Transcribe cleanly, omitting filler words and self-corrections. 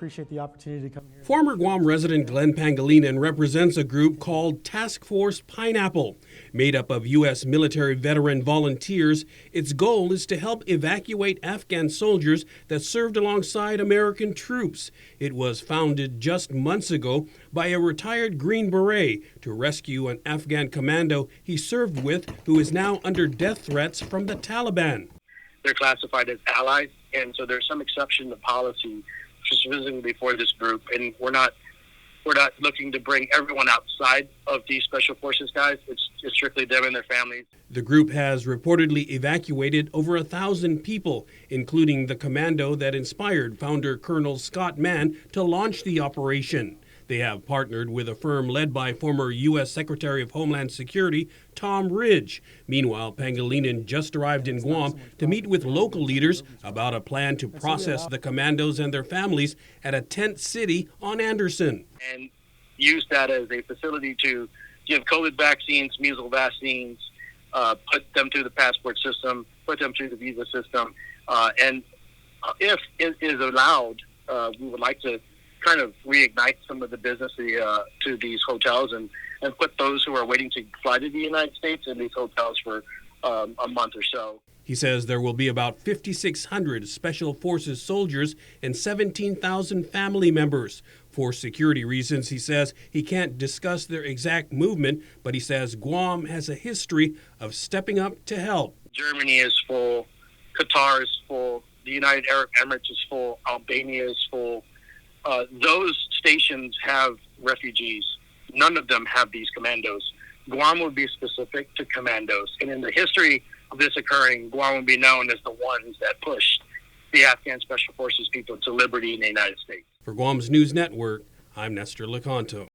Appreciate the opportunity to come here. Former Guam resident Glenn Pangilinan represents a group called Task Force Pineapple. Made up of U.S. military veteran volunteers, its goal is to help evacuate Afghan soldiers that served alongside American troops. It was founded just months ago by a retired Green Beret to rescue an Afghan commando he served with who is now under death threats from the Taliban. They're classified as allies, and so there's some exception to policy specifically for this group, and we're not looking to bring everyone outside of these special forces guys. It's strictly them and their families. The group has reportedly evacuated over 1,000 people, including the commando that inspired founder Colonel Scott Mann to launch the operation. They have partnered with a firm led by former U.S. Secretary of Homeland Security Tom Ridge. Meanwhile, Pangilinan just arrived in Guam to meet with local leaders about a plan to process the commandos and their families at a tent city on Anderson. And use that as a facility to give COVID vaccines, measles vaccines, put them through the passport system, put them through the visa system. And if it is allowed, we would like to kind of reignite some of the business to these hotels and put those who are waiting to fly to the United States in these hotels for a month or so. He says there will be about 5,600 Special Forces soldiers and 17,000 family members. For security reasons, he says he can't discuss their exact movement, but he says Guam has a history of stepping up to help. Germany is full, Qatar is full, the United Arab Emirates is full, Albania is full. Those stations have refugees. None of them have these commandos. Guam would be specific to commandos. And in the history of this occurring, Guam would be known as the ones that pushed the Afghan Special Forces people to liberty in the United States. For Guam's News Network, I'm Nestor Lecanto.